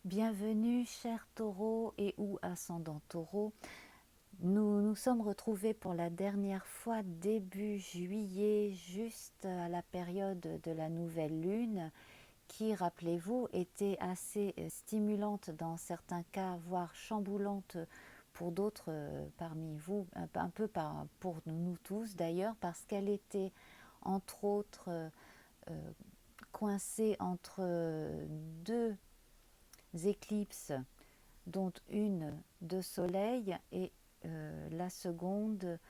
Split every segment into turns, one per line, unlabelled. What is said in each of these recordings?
Bienvenue, chers taureaux et ou ascendants taureaux. Nous nous sommes retrouvés pour la dernière fois début juillet, juste à la période de la nouvelle lune, qui, rappelez-vous, était assez stimulante dans certains cas, voire chamboulante pour d'autres parmi vous, un peu pour nous tous d'ailleurs, parce qu'elle était entre autres coincée entre deux éclipses, dont une de soleil et la seconde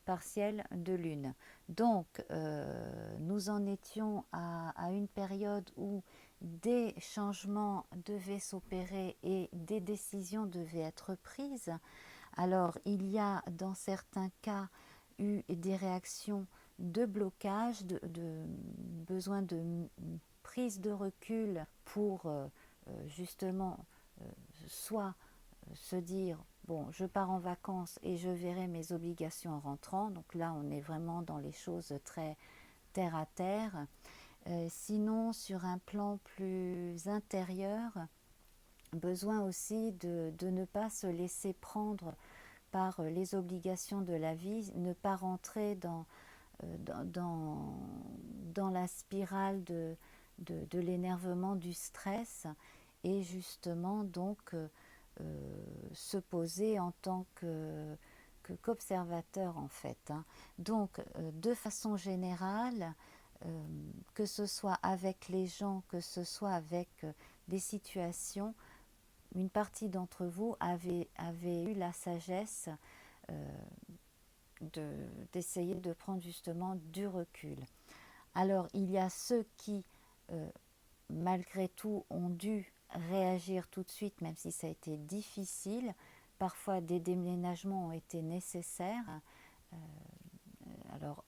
partielle de lune. Donc nous en étions à une période où des changements devaient s'opérer et des décisions devaient être prises. Alors il y a dans certains cas eu des réactions de blocage, de besoin de prise de recul pour justement soit se dire bon, je pars en vacances et je verrai mes obligations en rentrant. Donc là, on est vraiment dans les choses très terre à terre. Sinon, sur un plan plus intérieur, besoin aussi de ne pas se laisser prendre par les obligations de la vie, ne pas rentrer dans la spirale de l'énervement, du stress, et justement donc se poser en tant qu'observateur en fait. Hein. Donc de façon générale, que ce soit avec les gens, que ce soit avec des situations, une partie d'entre vous avait eu la sagesse euh, d'essayer de prendre justement du recul. Alors il y a ceux qui, malgré tout, ont dû réagir tout de suite, même si ça a été difficile. Parfois des déménagements ont été nécessaires, alors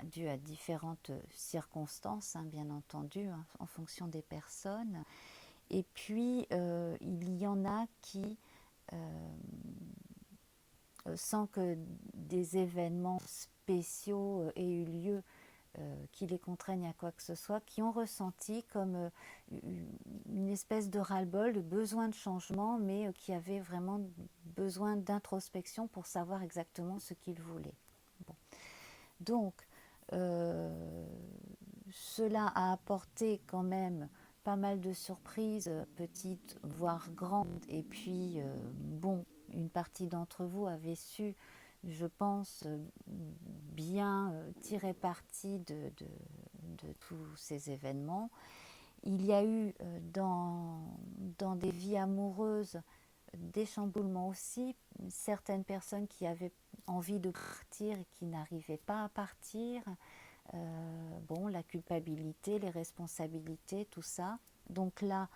dû à différentes circonstances, hein, bien entendu, hein, en fonction des personnes. Et puis il y en a qui, sans que des événements spéciaux aient eu lieu, qui les contraignent à quoi que ce soit, qui ont ressenti comme une espèce de ras-le-bol, de besoin de changement, mais qui avaient vraiment besoin d'introspection pour savoir exactement ce qu'ils voulaient. Bon. Donc, euh, cela a apporté quand même pas mal de surprises, petites voire grandes, et puis, bon, une partie d'entre vous avait su, je pense, bien tirer parti de tous ces événements. Il y a eu dans des vies amoureuses des chamboulements aussi, certaines personnes qui avaient envie de partir et qui n'arrivaient pas à partir, bon, la culpabilité, les responsabilités, tout ça. Donc là,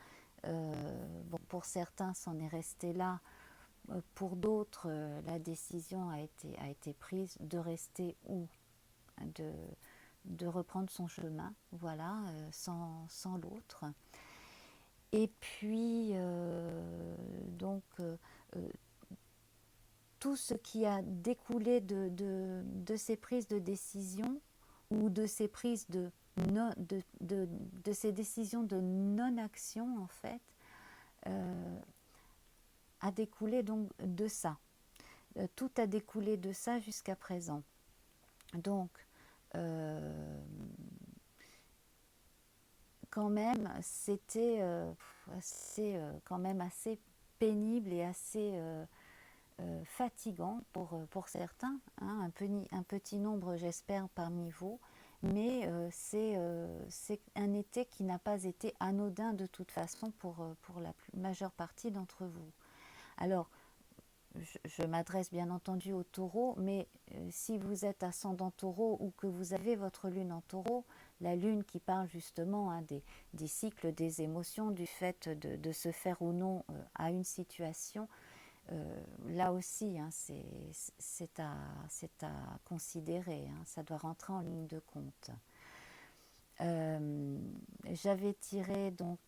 bon, pour certains, c'en est resté là. Pour d'autres, la décision a été prise de rester où, de, de reprendre son chemin, voilà, sans l'autre. Et puis, donc, tout ce qui a découlé de ces prises de décision ou de ces prises de ces décisions de non-action, en fait, euh, a découlé donc de ça. Tout a découlé de ça jusqu'à présent. Donc, quand même, c'était quand même assez pénible et assez fatigant pour certains, hein, un petit nombre j'espère parmi vous, mais c'est un été qui n'a pas été anodin de toute façon pour la majeure partie d'entre vous. Alors, je m'adresse bien entendu aux taureaux, mais si vous êtes ascendant taureau ou que vous avez votre lune en taureau, la lune qui parle justement, hein, des cycles des émotions, du fait de se faire ou non à une situation, là aussi, hein, c'est à considérer, hein, ça doit rentrer en ligne de compte. J'avais tiré donc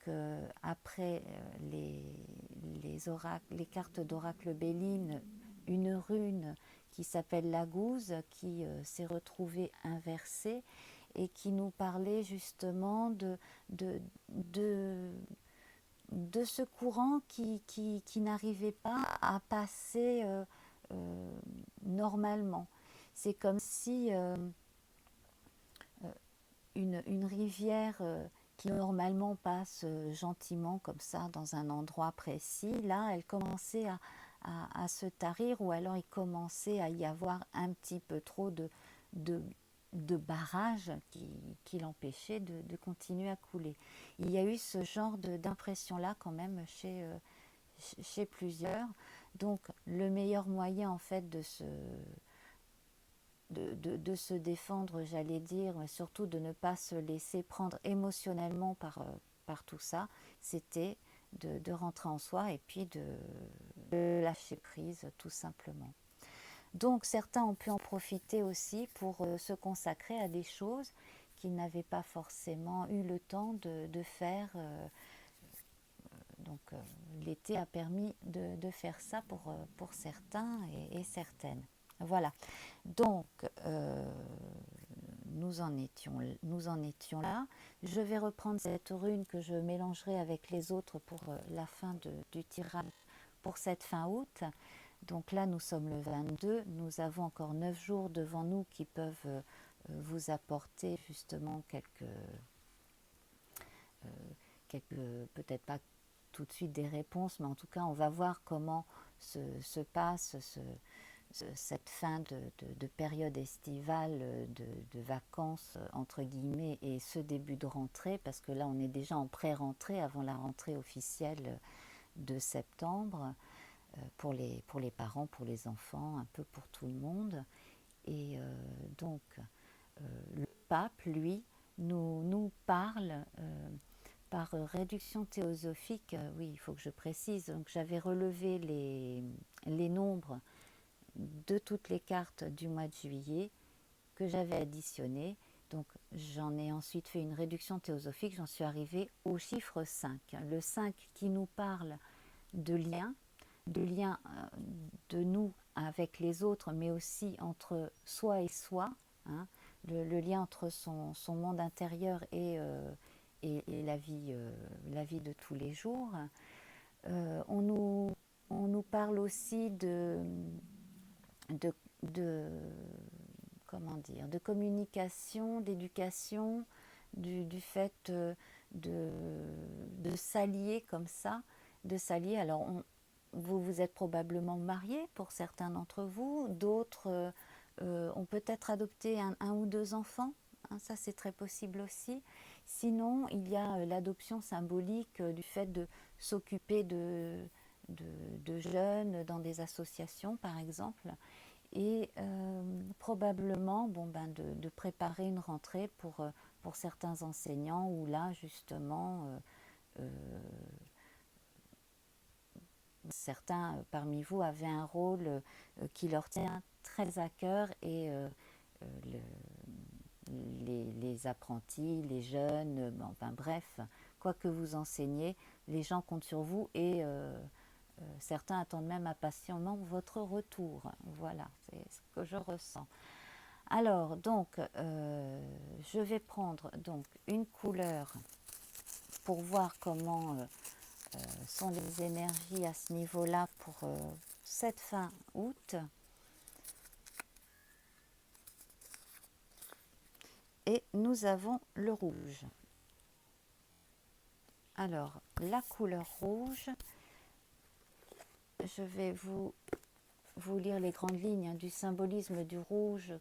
après les cartes d'oracle Béline, une rune qui s'appelle la gouze, qui s'est retrouvée inversée et qui nous parlait justement de de ce courant qui n'arrivait pas à passer normalement. C'est comme si une rivière qui normalement passe gentiment comme ça dans un endroit précis, là elle commençait à se tarir, ou alors il commençait à y avoir un petit peu trop de, de barrage qui l'empêchait de continuer à couler. Il y a eu ce genre d'impression-là quand même chez plusieurs. Donc le meilleur moyen en fait de se défendre, j'allais dire, mais surtout de ne pas se laisser prendre émotionnellement par tout ça, c'était de rentrer en soi et puis de lâcher prise tout simplement. Donc certains ont pu en profiter aussi pour se consacrer à des choses qu'ils n'avaient pas forcément eu le temps de faire. Donc l'été a permis de faire ça pour certains et certaines. Voilà. Donc nous en étions là. Je vais reprendre cette rune que je mélangerai avec les autres pour la fin du tirage pour cette fin août. Donc là, nous sommes le 22. Nous avons encore 9 jours devant nous qui peuvent vous apporter justement peut-être pas tout de suite des réponses, mais en tout cas, on va voir comment se passe cette fin de période estivale, de vacances, entre guillemets, et ce début de rentrée, parce que là, on est déjà en pré-rentrée, avant la rentrée officielle de septembre, pour les parents, pour les enfants, un peu pour tout le monde. Et donc, le pape, lui, nous parle par réduction théosophique. Oui, il faut que je précise. Donc, j'avais relevé les nombres de toutes les cartes du mois de juillet que j'avais additionnées. Donc, j'en ai ensuite fait une réduction théosophique. J'en suis arrivée au chiffre 5. Le 5 qui nous parle de liens, de nous avec les autres, mais aussi entre soi et soi, hein, le lien entre son monde intérieur et la vie de tous les jours. On nous parle aussi de, de comment dire, de communication, d'éducation, du fait de s'allier comme ça, de s'allier. Alors, vous êtes probablement mariés pour certains d'entre vous, d'autres ont peut-être adopté un ou deux enfants, hein, ça c'est très possible aussi. Sinon, il y a l'adoption symbolique du fait de s'occuper de jeunes dans des associations, par exemple, et probablement de préparer une rentrée pour certains enseignants où là, justement, certains parmi vous avaient un rôle qui leur tient très à cœur et le, les apprentis, les jeunes, enfin bref, quoi que vous enseignez, les gens comptent sur vous et certains attendent même impatiemment votre retour. Voilà, c'est ce que je ressens. Alors, donc, je vais prendre donc une couleur pour voir comment sont les énergies à ce niveau-là pour cette fin août. Et nous avons le rouge. Alors, la couleur rouge, je vais vous lire les grandes lignes du symbolisme du rouge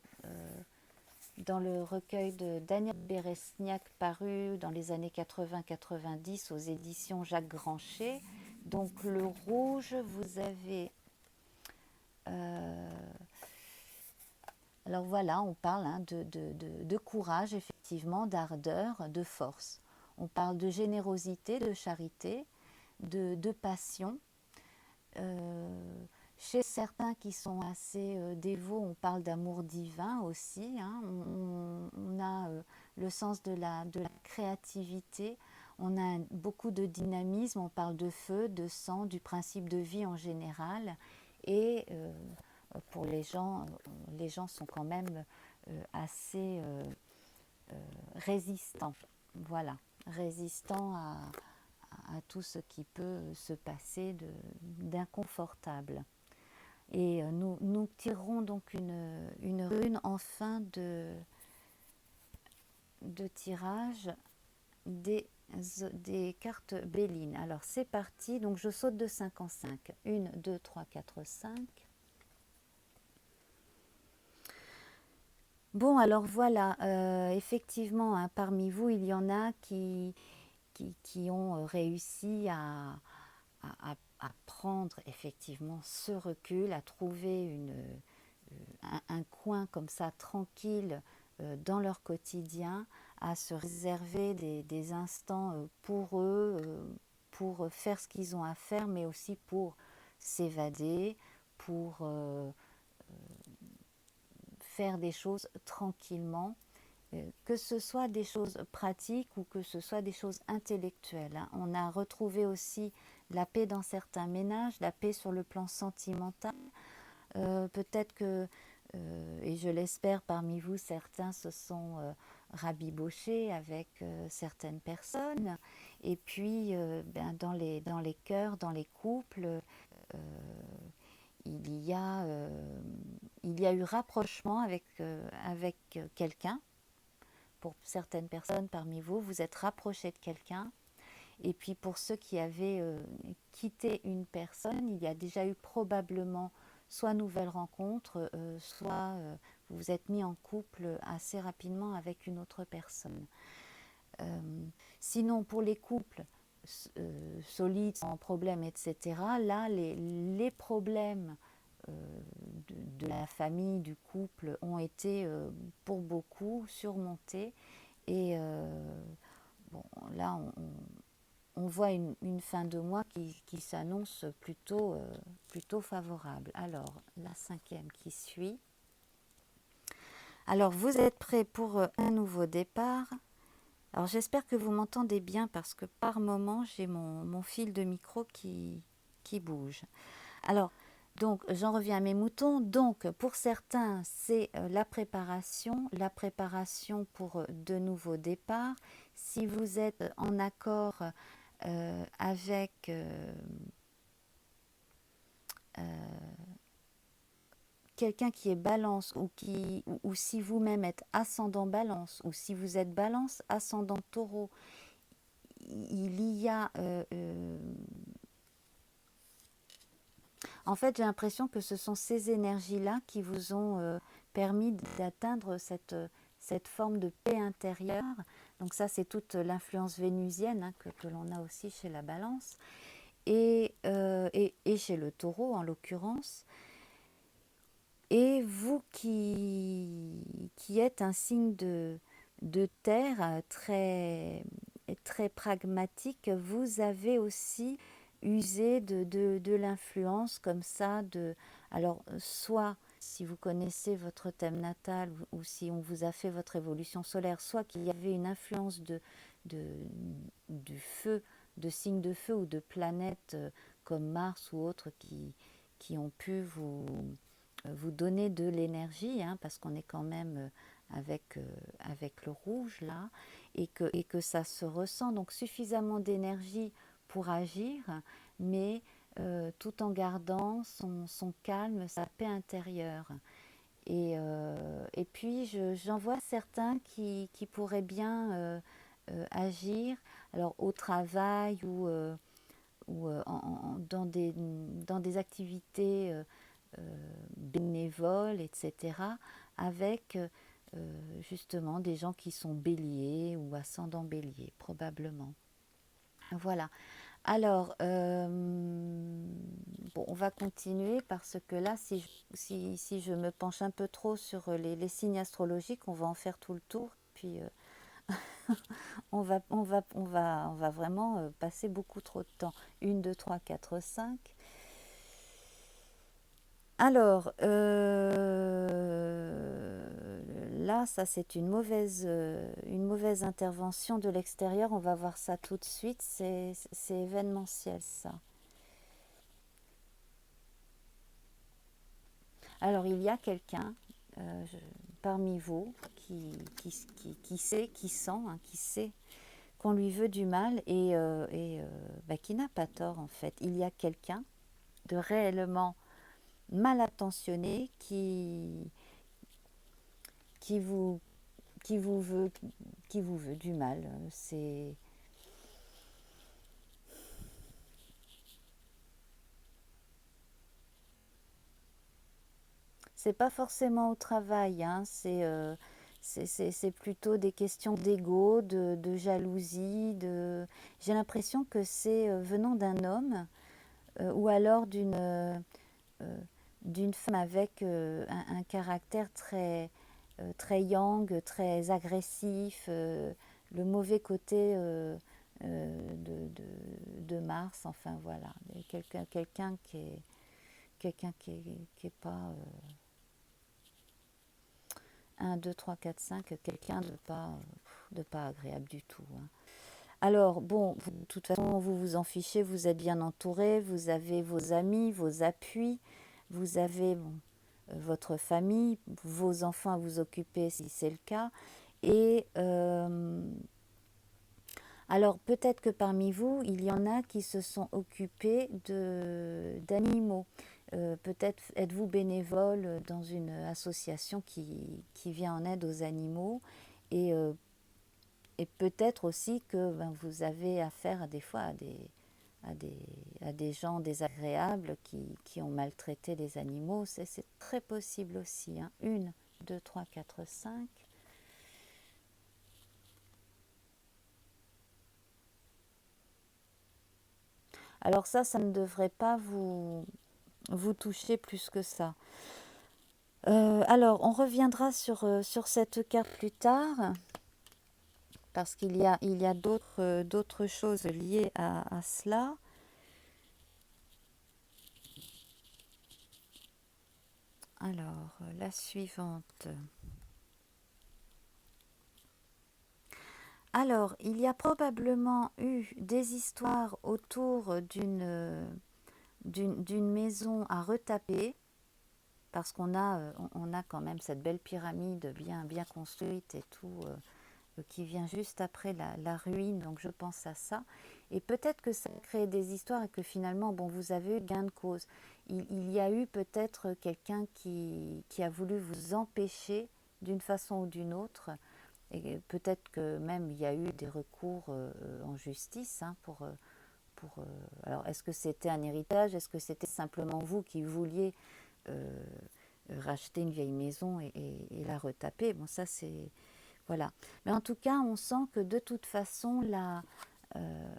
dans le recueil de Daniel Beresniak paru dans les années 80-90 aux éditions Jacques Granchet. Donc le rouge, vous avez... alors voilà, on parle de courage, effectivement, d'ardeur, de force. On parle de générosité, de charité, de passion. Chez certains qui sont assez dévots, on parle d'amour divin aussi. Hein. On a le sens de la créativité, on a beaucoup de dynamisme, on parle de feu, de sang, du principe de vie en général. Et pour les gens sont quand même assez résistants. Voilà, résistants à tout ce qui peut se passer d'inconfortable. Et nous tirerons donc une rune en fin de tirage des cartes Béline. Alors c'est parti, donc je saute de 5 en 5. 1, 2, 3, 4, 5. Bon, alors voilà, effectivement, hein, parmi vous, il y en a qui ont réussi à prendre effectivement ce recul, à trouver un coin comme ça tranquille dans leur quotidien, à se réserver des instants pour eux, pour faire ce qu'ils ont à faire, mais aussi pour s'évader, pour faire des choses tranquillement, que ce soit des choses pratiques ou que ce soit des choses intellectuelles. Hein. On a retrouvé aussi la paix dans certains ménages, la paix sur le plan sentimental. Peut-être que, et je l'espère parmi vous, certains se sont rabibochés avec certaines personnes. Et puis, dans les cœurs, dans les couples, il y a eu rapprochement avec quelqu'un. Pour certaines personnes parmi vous, vous êtes rapprochés de quelqu'un. Et puis pour ceux qui avaient quitté une personne, il y a déjà eu probablement soit nouvelle rencontre, soit vous vous êtes mis en couple assez rapidement avec une autre personne. Sinon, pour les couples solides, sans problème, etc., là, les problèmes de la famille, du couple, ont été pour beaucoup surmontés. Et bon, là, on voit une fin de mois qui s'annonce plutôt favorable. Alors, la 5e qui suit. Alors, vous êtes prêts pour un nouveau départ. Alors, j'espère que vous m'entendez bien parce que par moment, j'ai mon fil de micro qui bouge. Alors, donc, j'en reviens à mes moutons. Donc, pour certains, c'est la préparation pour de nouveaux départs. Si vous êtes en accord avec quelqu'un qui est balance ou si vous-même êtes ascendant balance ou si vous êtes balance ascendant taureau, il y a en fait j'ai l'impression que ce sont ces énergies-là qui vous ont permis d'atteindre cette forme de paix intérieure. Donc ça c'est toute l'influence vénusienne hein, que l'on a aussi chez la balance et chez le taureau en l'occurrence. Et vous qui êtes un signe de terre très pragmatique, vous avez aussi usé de l'influence comme ça. Alors, soit si vous connaissez votre thème natal ou si on vous a fait votre évolution solaire, soit qu'il y avait une influence du feu, de signes de feu ou de planètes comme Mars ou autres qui ont pu vous donner de l'énergie, hein, parce qu'on est quand même avec le rouge là, et que ça se ressent, donc suffisamment d'énergie pour agir, mais tout en gardant son calme, sa paix intérieure. Et puis j'en vois certains qui pourraient bien agir, alors au travail ou dans des activités bénévoles, etc., avec justement des gens qui sont béliers ou ascendant bélier, probablement. Voilà. Alors, bon, on va continuer parce que là, si je me penche un peu trop sur les signes astrologiques, on va en faire tout le tour. Puis on va vraiment passer beaucoup trop de temps. 1, 2, 3, 4, 5. Alors, là, ça c'est une mauvaise intervention de l'extérieur. On va voir ça tout de suite. C'est événementiel, ça. Alors, il y a quelqu'un parmi vous qui sait, qui sent, hein, qui sait qu'on lui veut du mal et qui n'a pas tort en fait. Il y a quelqu'un de réellement mal intentionné qui vous, qui vous veut, qui vous veut du mal. C'est pas forcément au travail, hein, c'est plutôt des questions d'ego, de jalousie. J'ai l'impression que c'est venant d'un homme ou alors d'une femme avec un caractère très yang, très agressif, le mauvais côté de Mars, enfin voilà, quelqu'un qui est pas 1, 2, 3, 4, 5, quelqu'un de pas agréable du tout, hein. Alors, bon, de toute façon, vous vous en fichez, vous êtes bien entouré, vous avez vos amis, vos appuis, vous avez bon, votre famille, vos enfants à vous occuper si c'est le cas. Et alors, peut-être que parmi vous, il y en a qui se sont occupés d'animaux. Peut-être êtes-vous bénévole dans une association qui vient en aide aux animaux et, euh, et peut-être aussi que vous avez affaire des fois à des, à des gens désagréables qui ont maltraité les animaux. C'est très possible aussi, hein. 1, 2, 3, 4, 5. Alors ça ne devrait pas vous toucher plus que ça. Alors, on reviendra sur cette carte plus tard, parce qu'il y a d'autres choses liées à cela. Alors, la suivante. Alors, il y a probablement eu des histoires autour d'une maison à retaper, parce on a quand même cette belle pyramide bien construite et tout, qui vient juste après la ruine, donc je pense à ça. Et peut-être que ça crée des histoires et que finalement, bon, vous avez eu gain de cause. Il y a eu peut-être quelqu'un qui a voulu vous empêcher d'une façon ou d'une autre. Et peut-être que même il y a eu des recours en justice, hein, alors, est-ce que c'était un héritage? Est-ce que c'était simplement vous qui vouliez euh, racheter une vieille maison et la retaper? Bon, ça c'est... Voilà. Mais en tout cas, on sent que de toute façon, euh,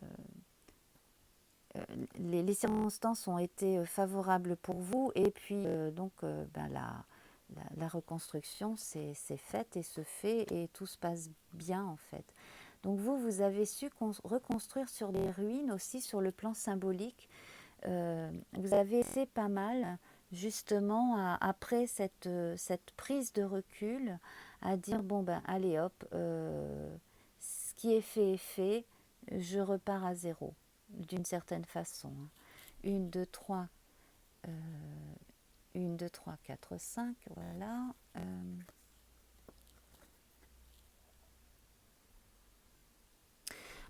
les circonstances ont été favorables pour vous. Et puis, donc, la reconstruction s'est faite et se fait et tout se passe bien en fait. Donc vous avez su reconstruire sur les ruines aussi sur le plan symbolique. Vous avez essayé pas mal justement après cette prise de recul à dire bon ben allez hop, ce qui est fait, je repars à zéro d'une certaine façon, hein. 1, 2, 3, 1, 2, 3, 4, 5, voilà.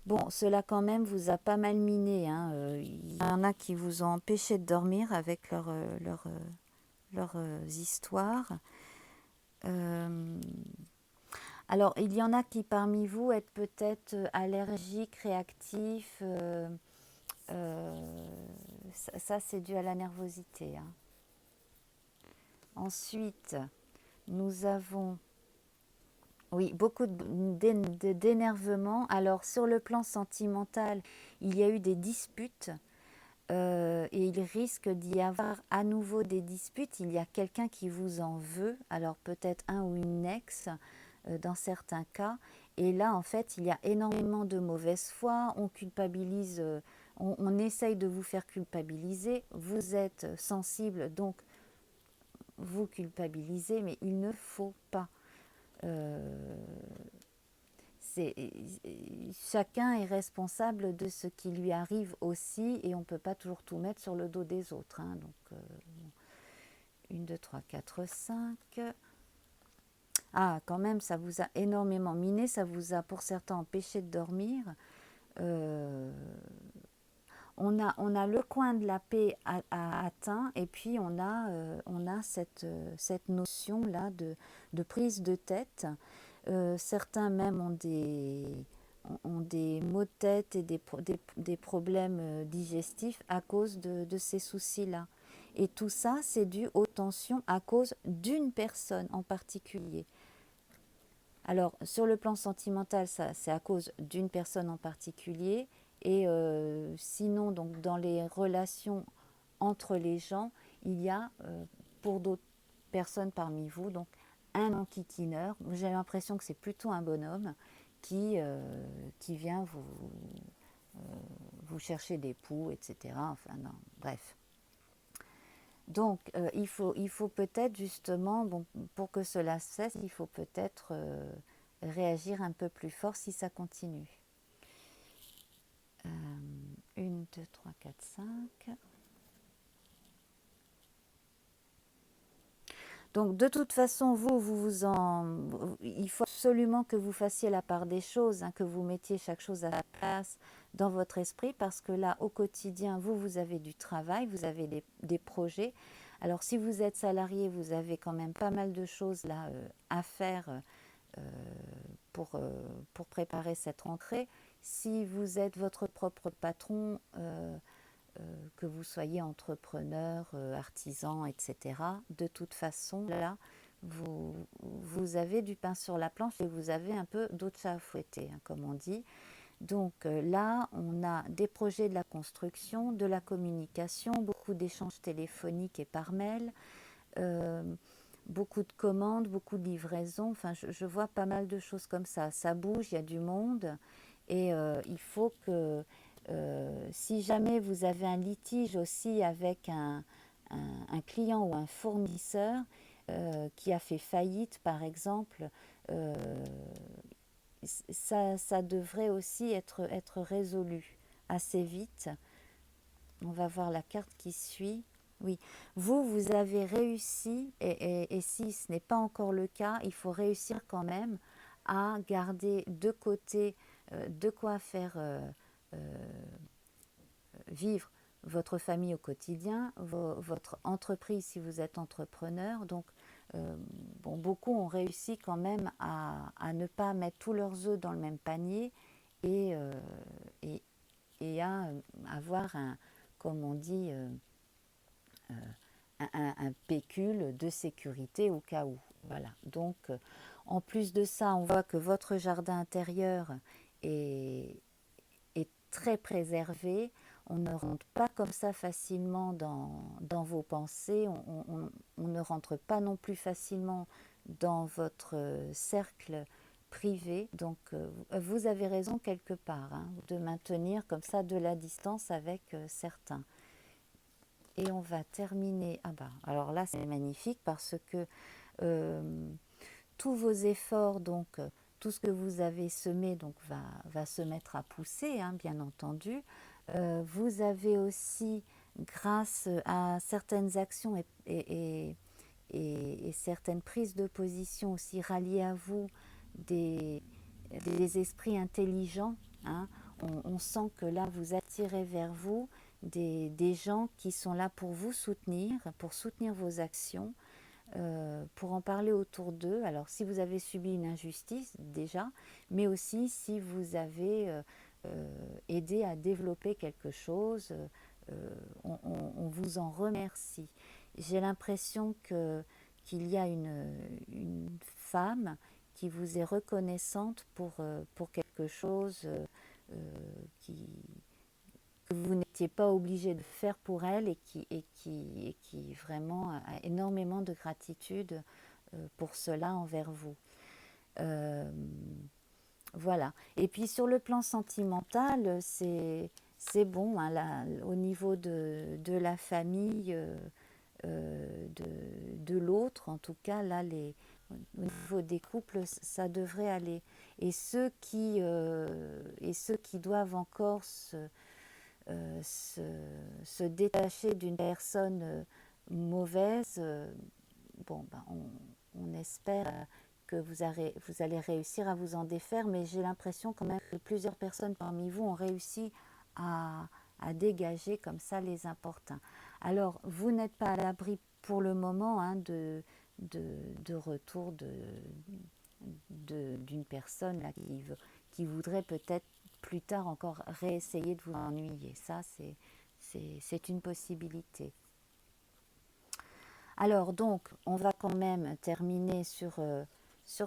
Bon, cela quand même vous a pas mal miné, hein. Il y en a qui vous ont empêché de dormir avec leurs histoires. Euh, alors, il y en a qui parmi vous êtes peut-être allergiques, réactifs. Ça, c'est dû à la nervosité, hein. Ensuite, nous avons, oui, beaucoup d'énervement. Alors, sur le plan sentimental, il y a eu des disputes et il risque d'y avoir à nouveau des disputes. Il y a quelqu'un qui vous en veut, alors peut-être un ou une ex dans certains cas. Et là, en fait, il y a énormément de mauvaise foi. On culpabilise, on essaye de vous faire culpabiliser. Vous êtes sensible, donc vous culpabilisez, mais il ne faut pas. Euh, Chacun est responsable de ce qui lui arrive aussi et on ne peut pas toujours tout mettre sur le dos des autres, donc 1, 2, 3, 4, 5. Ah, quand même, ça vous a énormément miné, ça vous a pour certains empêché de dormir. Euh, on a le coin de la paix atteint et puis on a cette notion-là de prise de tête. Certains même ont des maux de tête et des problèmes digestifs à cause de ces soucis-là. Et tout ça, c'est dû aux tensions à cause d'une personne en particulier. Alors, sur le plan sentimental, ça, c'est à cause d'une personne en particulier. Et sinon, donc, dans les relations entre les gens, il y a, pour d'autres personnes parmi vous, donc, un enquiquineur. J'ai l'impression que c'est plutôt un bonhomme qui vient vous chercher des poux, etc. Enfin, non, bref. Donc, il faut peut-être justement, bon, pour que cela cesse, il faut peut-être réagir un peu plus fort si ça continue. 1, 2, 3, 4, 5. Donc, de toute façon, il faut absolument que vous fassiez la part des choses, hein, que vous mettiez chaque chose à sa place dans votre esprit, parce que là, au quotidien, vous avez du travail, vous avez des projets. Alors, si vous êtes salarié, vous avez quand même pas mal de choses là à faire euh, pour préparer cette rentrée. Si vous êtes votre propre patron, que vous soyez entrepreneur, artisan, etc., de toute façon, là, vous avez du pain sur la planche et vous avez un peu d'autre chat à fouetter, hein, comme on dit. Donc là, on a des projets de la construction, de la communication, beaucoup d'échanges téléphoniques et par mail, euh, beaucoup de commandes, beaucoup de livraisons. Enfin, je vois pas mal de choses comme ça. Ça bouge, il y a du monde et il faut que si jamais vous avez un litige aussi avec un client ou un fournisseur qui a fait faillite, par exemple, euh, ça devrait aussi être résolu assez vite. On va voir la carte qui suit. Oui, vous avez réussi, et si ce n'est pas encore le cas, il faut réussir quand même à garder de côté de quoi faire vivre votre famille au quotidien, votre entreprise si vous êtes entrepreneur. Donc, bon, beaucoup ont réussi quand même à ne pas mettre tous leurs œufs dans le même panier et, et, et à avoir comme on dit, un pécule de sécurité au cas où. Voilà. Donc, en plus de ça, on voit que votre jardin intérieur est, est très préservé. On ne rentre pas comme ça facilement dans vos pensées. On ne rentre pas non plus facilement dans votre cercle privé. Donc, vous avez raison quelque part, hein, de maintenir comme ça de la distance avec certains. Et on va terminer. Ah bah, alors là, c'est magnifique parce que euh, tous vos efforts, donc tout ce que vous avez semé, donc va se mettre à pousser, hein, bien entendu. Vous avez aussi, grâce à certaines actions et certaines prises de position aussi ralliées à vous, des, des esprits intelligents, hein. On sent que là, vous attirez vers vous des gens qui sont là pour soutenir vos actions, pour en parler autour d'eux. Alors si vous avez subi une injustice déjà, mais aussi si vous avez aidé à développer quelque chose, on vous en remercie. J'ai l'impression qu'il y a une femme qui vous est reconnaissante pour quelque chose euh, qui, que vous n'étiez pas obligé de faire pour elle et qui vraiment a énormément de gratitude pour cela envers vous. Euh, voilà. Et puis sur le plan sentimental, c'est bon, hein, là, au niveau de la famille, de l'autre, en tout cas, là, au niveau des couples, ça devrait aller. Et ceux qui doivent encore euh, se, se détacher d'une personne mauvaise, bon, ben, on espère que vous allez réussir à vous en défaire, mais j'ai l'impression quand même que plusieurs personnes parmi vous ont réussi à, à dégager comme ça les importuns. Alors, vous n'êtes pas à l'abri pour le moment hein, de retour d'une personne là, qui voudrait peut-être plus tard encore réessayer de vous ennuyer. Ça, c'est une possibilité. Alors donc, on va quand même terminer sur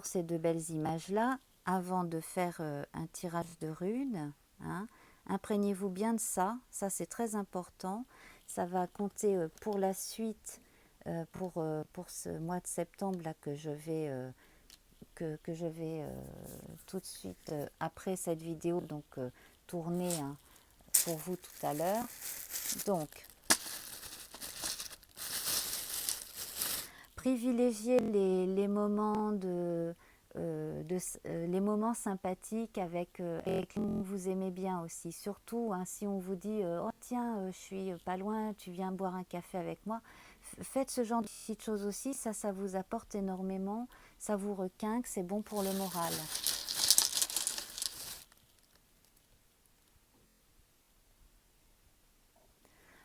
ces deux belles images-là avant de faire un tirage de runes. Hein. Imprégnez-vous bien de ça, ça c'est très important. Ça va compter pour la suite, pour ce mois de septembre là que je vais tout de suite après cette vidéo donc tourner hein, pour vous tout à l'heure. Donc, privilégiez les moments les moments sympathiques avec qui vous aimez bien aussi. Surtout hein, si on vous dit oh tiens je suis pas loin, tu viens boire un café avec moi. Faites ce genre de petites choses aussi, ça vous apporte énormément, ça vous requinque, c'est bon pour le moral.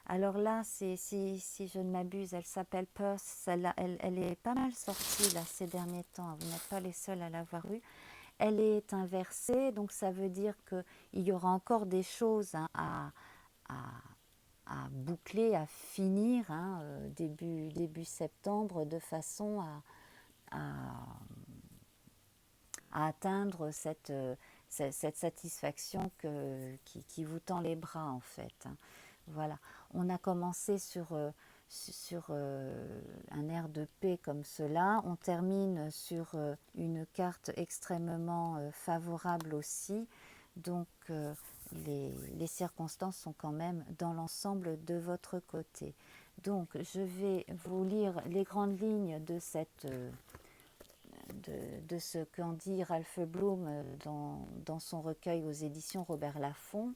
Alors là, si je ne m'abuse, elle s'appelle Perth. Elle est pas mal sortie là, ces derniers temps. Vous n'êtes pas les seuls à l'avoir eue. Elle est inversée, donc ça veut dire qu'il y aura encore des choses hein, à, à, boucler, à finir hein, début septembre, de façon à, à atteindre cette satisfaction qui vous tend les bras en fait. Hein. Voilà, on a commencé sur un air de paix comme cela, on termine sur une carte extrêmement favorable aussi, donc les circonstances sont quand même dans l'ensemble de votre côté. Donc je vais vous lire les grandes lignes de ce qu'en dit Ralph Bloom dans son recueil aux éditions Robert Laffont.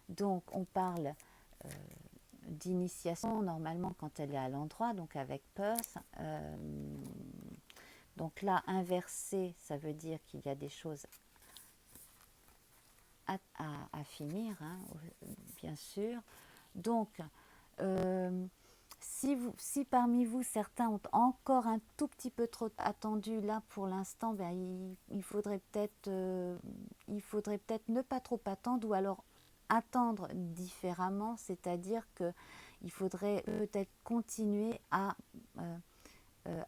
Donc on parle d'initiation normalement quand elle est à l'endroit, donc avec Perth. Donc là, inversé, ça veut dire qu'il y a des choses à finir, hein, bien sûr. Donc, si parmi vous, certains ont encore un tout petit peu trop attendu, là, pour l'instant, ben, il faudrait peut-être ne pas trop attendre, ou alors attendre différemment, c'est-à-dire qu'il faudrait peut-être continuer à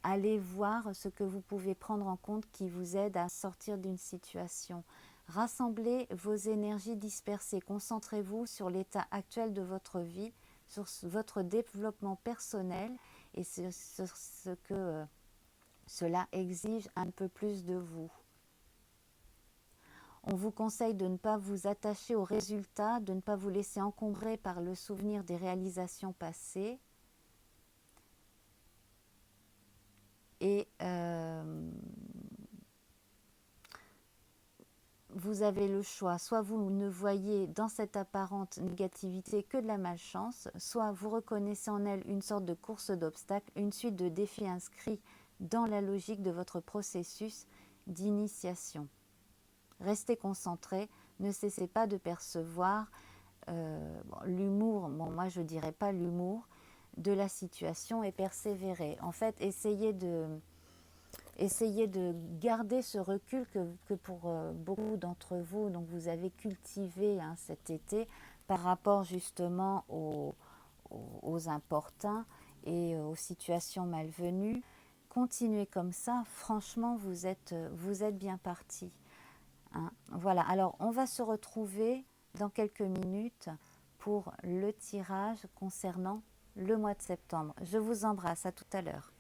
aller voir ce que vous pouvez prendre en compte qui vous aide à sortir d'une situation. Rassemblez vos énergies dispersées, concentrez-vous sur l'état actuel de votre vie, sur votre développement personnel et sur ce que cela exige un peu plus de vous. On vous conseille de ne pas vous attacher aux résultats, de ne pas vous laisser encombrer par le souvenir des réalisations passées. Et vous avez le choix, soit vous ne voyez dans cette apparente négativité que de la malchance, soit vous reconnaissez en elle une sorte de course d'obstacles, une suite de défis inscrits dans la logique de votre processus d'initiation. Restez concentré, ne cessez pas de percevoir l'humour, bon moi je ne dirais pas l'humour, de la situation et persévérer. En fait, essayez de garder ce recul que pour beaucoup d'entre vous, donc vous avez cultivé hein, cet été par rapport justement aux importuns et aux situations malvenues. Continuez comme ça, franchement, vous êtes bien parti. Hein. Voilà, alors on va se retrouver dans quelques minutes pour le tirage concernant le mois de septembre. Je vous embrasse, à tout à l'heure.